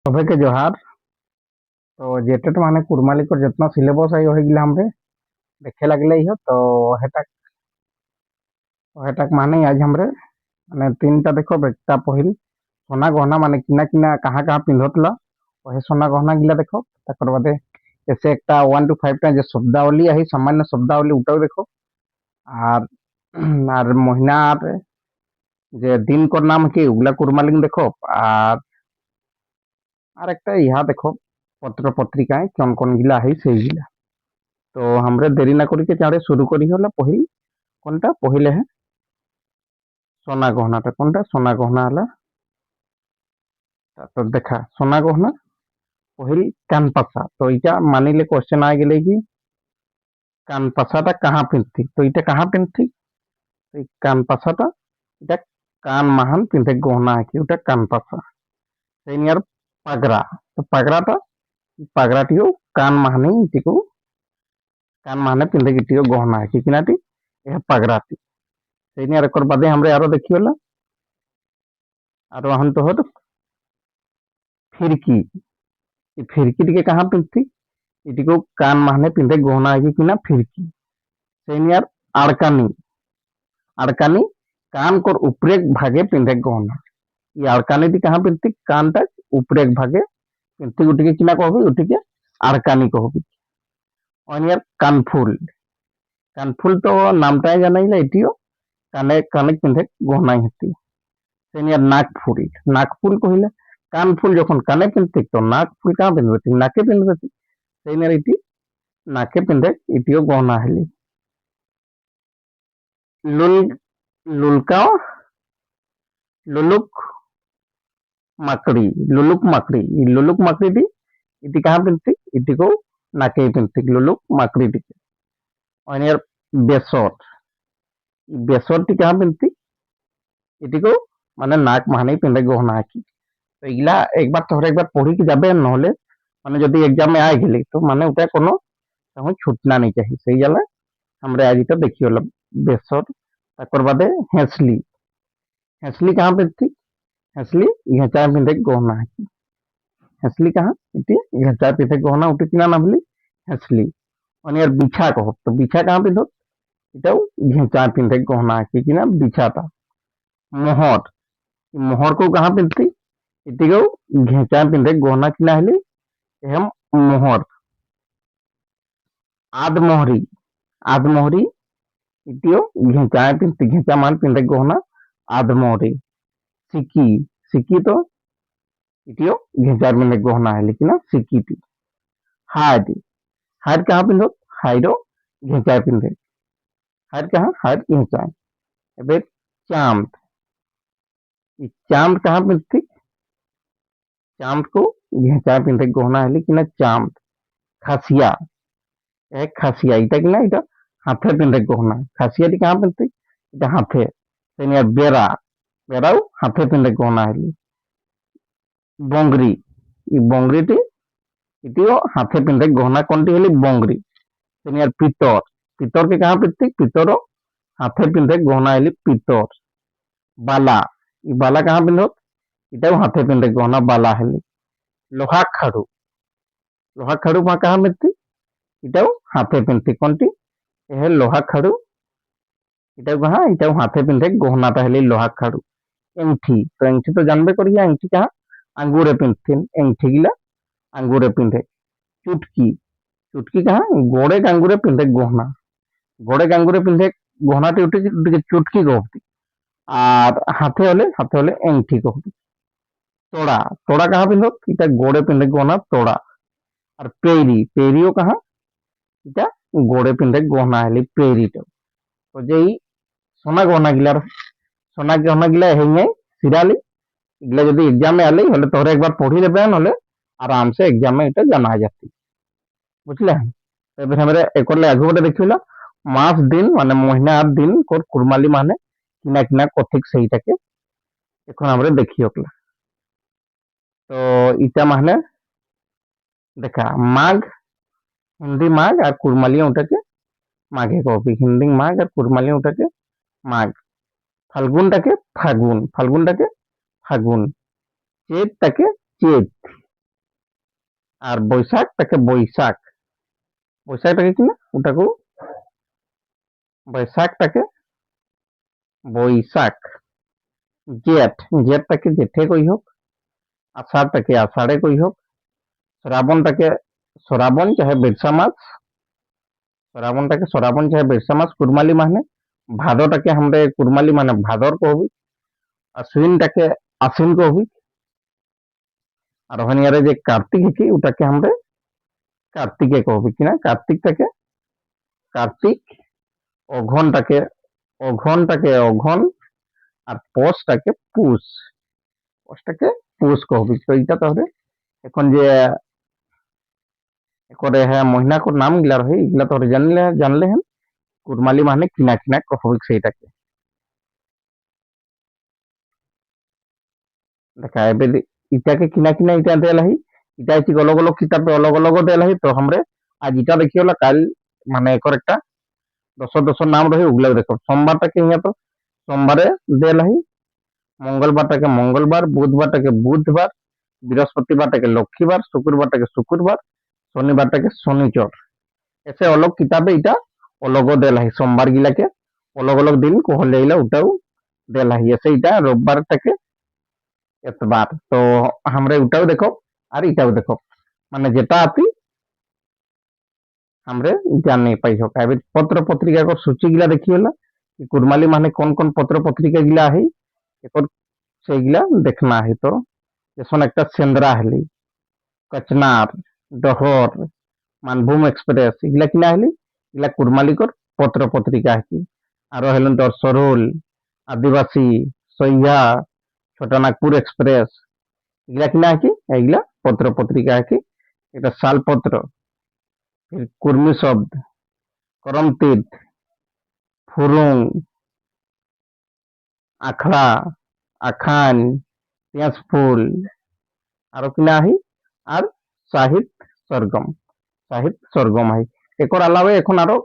সবাইকে জোহার। তো যেটা মানে কুরমালি করে যত্ন সিলেবস আই হয়ে গেলাম রে দেখে লাগলে ইহ তো হেটাক হেটাক মানে আজ हमरे মানে তিনটা দেখো একটা पहिल सोना गहना মানে किना किना कहाँ कहाँ पिंधतला वही सोना गहना गिला देखो तकर बादे जैसे একটা 1 to 5 টা যে শব্দাবলী আহি সামান্য শব্দাবলী ওটাও দেখো আর আর মহিনার যে দিন কর নাম কি ওগুলা কুরমালিং দেখো আর আর একটা ইহা দেখো পত্র পত্রিকায় কোন কোন গিলা আহি সেইগুলা। তো हमरे देरी ना करी के चाँड़े शुरू करी होला पहिल কোনটা পहिले হ্যাঁ সোনা গহনাটা কোনটা সোনা গহনা হলা তারপর দেখা সোনা গহনা पहिल कान पासा तो এটা মানিলে কোশ্চেন আই গেলে কি কান পাসাটা কাহা পিনতি তো এটা কাহা পিনতি এই কান পাসাটা এটা কান মাহান পিনতে গহনা কি ওটা কান পাসা সেই নিয়ার পাগড়া তো পাগড়াটিও কান মাহানে ইটিকো কান মাহানে পিনতে গিটিও গহনা কি কিনাটি এ পাগড়াটি সেই নিয়ার একর বাদে আমরা আরো দেখি হলা আর হন তো হতো फिरकी फिरकी टिके कहाँ पिंधती इटिको कान माहने पिंधे गहना है कि ना फिरकी सेनियर आड़कानी आड़कानी कान कोर उपरेक भागे पिंधे गहना ये आड़कानी टी कहाँ पिंधती कान तक उपरेक भागे पिंधती उटिके किना कहबी उटिके आड़कानी कहबी অনিয়ার কানফুল তো নামটাই জানাইলে এটিও কানে কানে পিন্ধে গহনাই হেতি সেনিয়ার নাকফুল কহিলে কানফুল যখন কানে পিনতে তো নাকফুল কাঁ পিনবে নাকে পিনবে সেইনার এটি নাকে পিন্ধে এটিও গহনা হেলি লুল লুলকাও লুলুক লুলুক মাকড়ি এটি কাহা পিনতি এটিকেও নাকে পিনতি লুলুক মাকড়িটিকে অনিয়ার বেসর বেসরটি কাহা পিনতি এটিকেও মানে নাক মাহানেই পিন্ধে গহনা হাকি তো এগুলা একবার তোহরা একবার পড়ি কি যাবে নহলে মানে যদি এক্সামে আই গেলি তো মানে ওটা কোনো তখন ছুটনা नहीं चाहिए সেই জালে আমরা আজ এটা দেখি হলো বেসর তারপর বাদে হেঁসলি कहाँ पे थी हेसली घेचा पिंधे गहना है हेसली कहाँ इति घेचा पिंधे गहना उठी किना ना बोली हेसली और बिछा कहो तो बिछा कहाँ पिंधो इटाও घेचा पिंधे गहना है किना बिछाता मोहर मोहर को कहाँ पिंधती इटिको घेचा पिंधे गहना किना हेली एहम मोहर आदमोहरी आदमोहरी इटियो घेचा पिंधती घेचा मान पिंधे गहना आदमोहरी सिकी सिकी तो इटियो घेचार पिंधे गहना है लेकिन सिकीटी हाड हाड कहाँ पिंधो हाइडो घेचार पिंधे हाड कहाँ हाड घेचार एबे चांद चांद कहाँ पिंधती चांद को घेचार पिंधे गहना है लेकिन चांद खासिया एक खासिया इटा कि ना इटा हाथे पिंधे गहना खासिया टी कहाँ पिंधती इटा हाथे सेनिया बेरा बेराও हाथे पिंधे गहना है बंगरी बंगरीटी इटियो हाथे पिंधे गहना कोनटी हेली बंगरी सेनियर पितर पितर के कहाँ पिंधती पितरो हाथे पिंधे गहना हेली पितर बाला बाला कहाँ पिंधो इटाও हाथे पिंधे गहना बाला हेली लोहा खाड़ू कहाँ पिंधती इटाও हाथे पिंधती कोनटी ए लोहा खाड़ू इटाও कहाँ इटाও हाथे पिंधे गहनाटा हेली लोहा खाड़ू एंठी तो जानबे करिया एंठी कहाँ आंगुरे पिंधती एंठी गिला आंगुरे पिंधे चुटकी चुटकी कहाँ गोड़े आंगुरे पिंधे गहना गोड़े आंगुरे पिंधे गहनाटी उठे चुटकी कहती আর হাতে হলে এংঠি कहती তোড়া তোড়া कहाँ पिंधो इटा गोड़े पिंधे गहना তোড়া আর পেরিও कहाँ इटा गोड़े पिंधे गहना हेली পেরিটা তো যেই সোনা গহনা গিলা হেঙে সিরালি এগুলা যদি এক্সামে আলি হলে তোরা একবার পড়ি নেবে নহলে আরাম से एग्जाम में এটা জানা যাচ্ছে বুঝলে এবার আমরা একলে আগুবটা দেখিলা মাস দিন মানে মহিনা আর দিন কোর কুরমালি মানে কিনা কিনা কঠিক সেইটাকে এখন আমরা দেখি ওকলা তো ইটা মানে দেখা মাঘ হিন্দি মাঘ আর কুরমালি ওটাকে মাঘে কবি হিন্দি মাঘ আর কুরমালি ওটাকে মাঘ ফাল্গুনটাকে ফাগুন চেতটাকে চেত আর বৈশাখটাকে বৈশাখ, বৈশাখটাকে কিনা ওটাকেও বৈশাখটাকে বৈশাখ। জেঠ, জেঠটাকে জেঠে কই হোক, আষাঢ়টাকে আষাঢ়ে কই হোক, শ্রাবণটাকে শ্রাবণ চাহে বিরসা মাস, শ্রাবণটাকে শ্রাবণ চাহে বিরসা মাস কুরমালি মানে, ভাদটাকে আমরা কুরমালি মানে ভাদর কহবি, আশ্বিনটাকে আশ্বিন কহবি, আর হনিয়ারে যে কার্তিক হেছি ওটাকে আমরা কার্তিকে কহবি কিনা, কার্তিকটাকে কার্তিক, অঘনটাকে অঘন, আর পৌষটাকে পুষ, পৌষটাকে পুষ কহবি। তো এইটা তাহলে এখন যে করে হ্যাঁ মহিনাকর নাম গিলা রহে এগুলা তোরে জানলে হেন কুরমালি মানে কিনা কিনা কহবি সেইটাকে। দেখা এবে ইটাকে কিনা কিনা ইটা দেলাহি, ইটা হচ্ছে অলগ অলগ কিতাবে অলগ অলগ দেলাহি। তো আমরা আজ ইটা দেখি হলো, কাল মানে একর একটা দশ নাম রহে ওগুলা দেখো। সোমবারটাকে ইয়া তো সোমবারে দেলাহি, মঙ্গলবারটাকে মঙ্গলবার, বুধবারটাকে বুধবার, বৃহস্পতিবারটাকে লক্ষ্মীবার, শুক্রবারটাকে শুক্রবার, শনিবারটাকে শনিচর। এসে অলগ কিতাবে এটা অলগ দেলাহি, সোমবার গিলাকে অলগ অলগ দিন কহলে গিলা ওটাও দেলাহি। এসে এটা রোববারটাকে এতবার। তো আমরা ওটাও দেখো আর এটাও দেখো, মানে যেটা আছি আমরা জানি পাই হোক। এবার পত্র পত্রিকা সূচি গিলা দেখি হলো কুরমালি মানে কোন কোন পত্র পত্রিকা গিলা আহি এখন সেইগুলা দেখনা আহি। তো যেমন একটা সেন্দ্রা হলি, কচনার, ডহর, মানভূম এক্সপ্রেস এগুলা কিনা হলি, এগুলা কুরমালিকর পত্র পত্রিকা আহি। আরো হলেন তোর সরুল, আদিবাসী, সইয়া, ছোটনাগপুর এক্সপ্রেস এগুলা কিনা আহি, এগুলা পত্র পত্রিকা আহি। এটা শালপত্র, কুর্মী শব্দ, করমতীর্থ, ফুরুং, আখড়া, আখান, পেঁয়াজ ফুল, আরো কিনা আহি। আর সাহিত্য সরগম, সাহিত্য সরগম আহি। একর আলাদা এখন আরো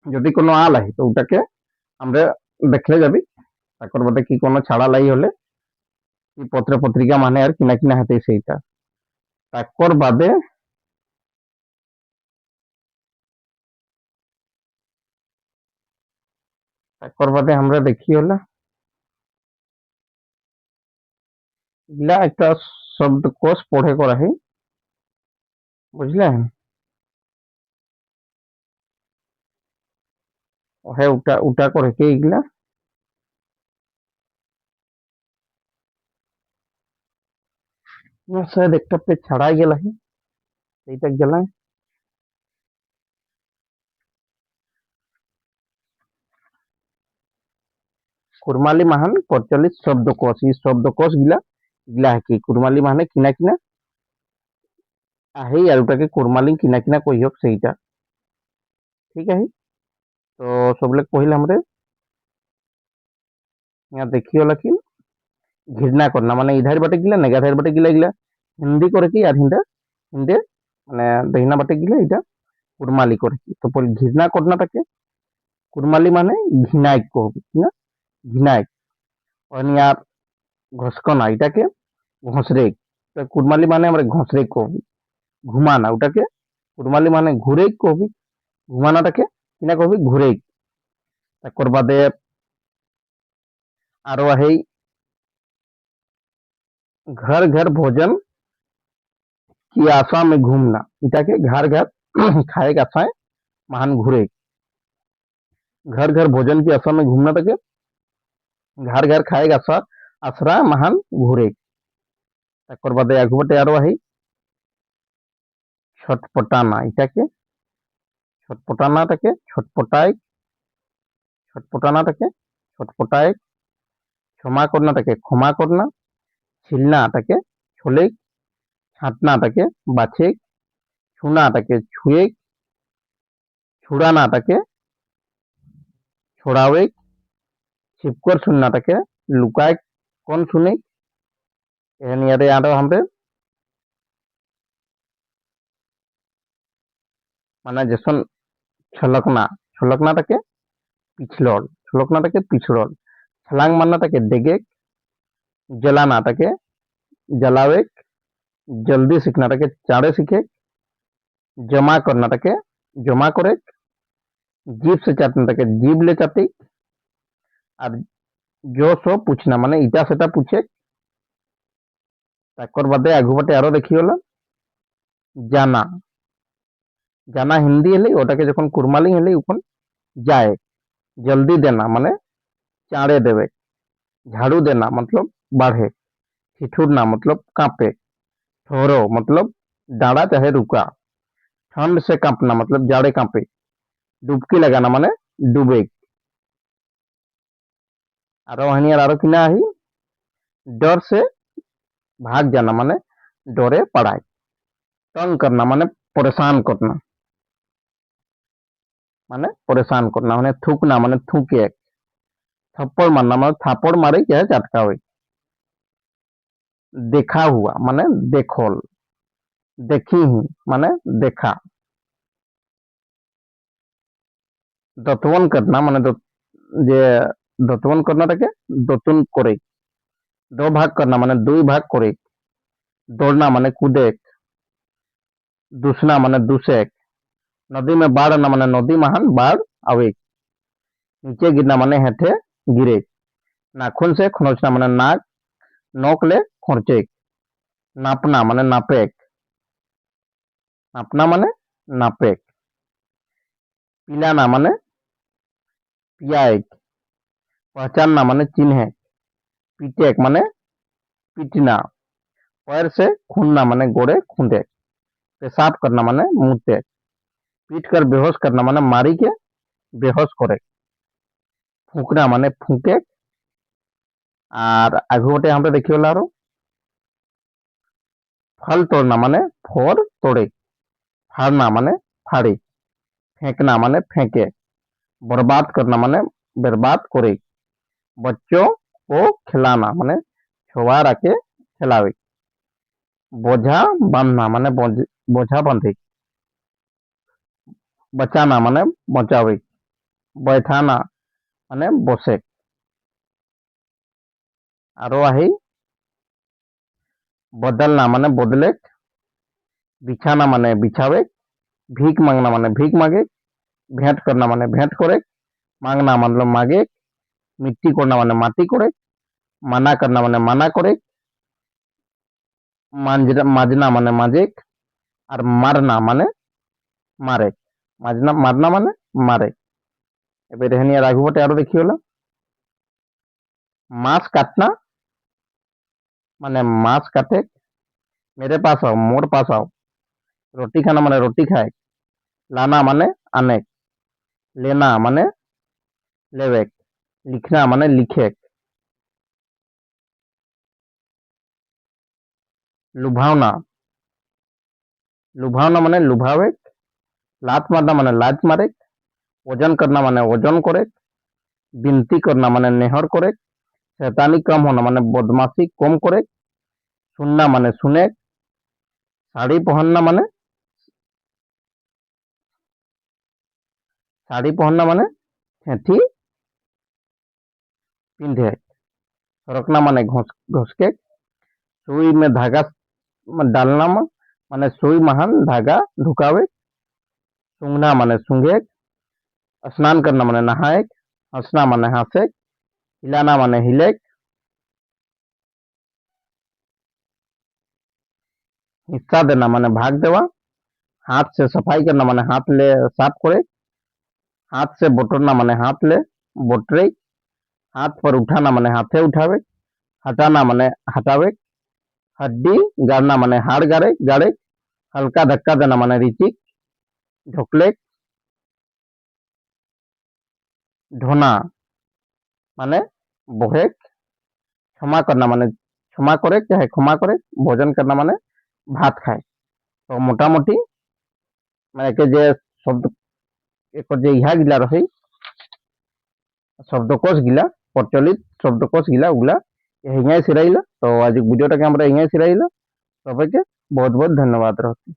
যদি কোনো আল আহি তো ওটাকে আমরা দেখলে যাবি। তারপর বাদে কি কোনো ছাড়া লাই হলে কি পত্র পত্রিকা মানে আর কিনা কিনা হাতে সেইটা। তারপর বাদে আমরা দেখি হলে এগুলা একটা শব্দকোষ পড়ে করা হয়, বুঝলেন? হ্যাঁ ওটা ওটা করে কি এগুলা शायद একটা পেজ ছাড়াই গেলাহি, এইটা গেলাম কুরমালি মাহান ৪৫ শব্দকোষ। এই শব্দকোষ গিলা গিলা কি কুরমালি মানে কিনা কিনা আহি, আর ওটাকে কুরমালি কিনা কিনা কই হোক সেইটা, ঠিক আছে। তো সবলে কহিল আমরা यहाँ देखिए वाला कि घृणा करना মানে ইধার বাটে গিলা নেগাধার বাটে গিলা গিলা হিন্দি করে কি আর হিন্দা হিন্দে মানে দহিনা বাটে গিলা এটা কুরমালি করে কি। তো বল ঘৃণা করনাটাকে কুরমালি মানে ঘৃণায় কহবি না, ঘৃণায়। অনিয়ার ঘসকনা এটাকে ঘষরেক, তো কুরমালি মানে আমরা ঘষরেক কহবি। ঘুমানা ওটাকে কুরমালি মানে ঘুরেক কহবি, ঘুমানাটাকে কিনা কহবি ঘুরেক। তারপর বাদে আরো আহেই घर घर भोजन की आशा में घूमना, इटाके घर घर खाए का आशाएं महान घुरे। घर घर भोजन की आशा में घूमना तके घर घर खाए का आशा आसरा महान घुरे। তারপর বাদে আগুবটে আরো আহি ছটপটানা, এটাকে ছটপটানাটাকে ছটপটায়, ছটপটানাটাকে ছটপটায়, ক্ষমা করনাটাকে ক্ষমা করনা, ছিলনাটাকে ছলে, ছাঁটনাটাকে বাছে, ছুনাটাকে ছুঁয়ে, ছুড়ানাটাকে छोड़ावे, छिपकर सुननाটাকে লুকায় কোন শুনে। এখানে আরো আমরা মানে যেসন ছলকনা, ছলকনাটাকে পিছলল, ছলকনাটাকে পিছড়ল, ছলাং মারনাটাকে ডেগে, জ্বালানাটাকে জ্বালাবে, जल्दी सीखनाटाके चाड़े सीखे, जमा करनाटाके जमा करे, जीभ से चाटनाटाके जीभ ले चाटी, और जो सो पूछना माने इटा सेटा पूछे। ताकर बादे आगु बाटे आरो देखियोला जाना, जाना हिंदी हेले ओटाके जखन कुरमाली हेले उखन जाए, जल्दी देना माने चाड़े देवे, झाड़ू देना मतलब बढ़े, ठिठुरना मतलब कांपे, ठहरो मतलब डाड़ा चाहे रुका, ठंड से कांपना मतलब जाड़े कांपे, डुबकी लगाना माने डूबे। आरो हनियार आरो किना ही डर से भाग जाना माने डरे पड़ाई, तंग करना माने परेशान करना, माने परेशान करना माने थूकना माने थूके, थप्पड़ मारना माने थापड़ मारे चाहे चटकावे, देखा हुआ माने देखोल, देखी ही माने देखा, दतवन करना माने जे दतवन करना ताके दतुन करे, दो भाग करना माने दुई भाग करे, दौड़ना माने कूदे, दूसना माने दूसेक, नदी में बाढ़ आना माने नदी महान बाढ़ आवे, नीचे गिरना माने हेठे गिरे, नाखून से खरोचना माने नाक नोक ले खोरचे, नापना माने नापेक, नापना माने नापेक, पिलाना माने पियाएक, पहचानना माने चिन्हे, पीटेक माने पीटना, पैर से खूनना माने गोड़े खूंदे, पेशाब करना माने मुते, पीट कर बेहोश करना माने मारी के बेहोश करे, फूकना माने फूके। और आगु गोटे हम देखियो लारो फल तोड़ना माने फोर तोड़े, फाड़ना माने फाड़ी, फेंकना माने फेंके, बर्बाद करना माने बर्बाद करे, बच्चों को खिलाना माने छुआ के खिलावे, बोझा बांधना माने बोझा बांधे, बचाना माने बचावे, बैठाना माने बसे। आरो आही बदलना माने बदले, बिछाना माने बिछावे, भीख मांगना माने भीख मांगे, भेंट करना माने भेंट करे, मांगना मतलब मांगे, मिट्टी करना माने माटी करे, माना करना माने माना करे, माजना माने माजे, और मारना माने मारे, माजना मारना माने मारे। एबे रहनी आगु बटे आरो देखियोला मांस काटना माने मांस काटे, मेरे पास आओ मोर पास आओ, रोटी खाना माने रोटी खाए, लाना माने आने, लेना माने लेवे, लिखना माने लिखे, लुभावना, लुभावना माने लुभावे, लात मारना माने लात मारे, वजन करना माने वजन करे, विनती करना माने नेहर करे, शैतानी कम होना माने बदमाशी कम करे, सुनना माने सुने, साड़ी पहनना माने ठेठी पिंधे, सरकना माने घोसके, सुई में धागा डालना माने सुई महान धागा ढुकावे, सूंघना माने सूंघे, स्नान करना माने नहाए, हंसना माने हंसे, हिलाना माने हिले, हिस्सा देना माने भाग देवा, हाथ से सफाई करना माने हाथ ले साफ करे, हाथ से बटोरना माने हाथ ले बटरे, हाथ पर उठाना माने हाथे उठावे, हटाना माने हटावे, हड्डी गाड़ना माने हाड़ गाड़े गाड़े, हल्का धक्का देना माने रिचिक ढोकले, ढोना माने बोहे, क्षमा करना माने क्षमा करे चाहे क्षमा करे, भोजन करना माने भात खाए। तो मोटामोटी मैं के जे शब्द एक जे इहा गिला रही शब्दकोश गिला प्रचलित शब्दकोश गिला उगला यही सिराइला। तो आज वीडियो टा के हमरा यही सिराइला। सबके बहुत बहुत धन्यवाद रहती।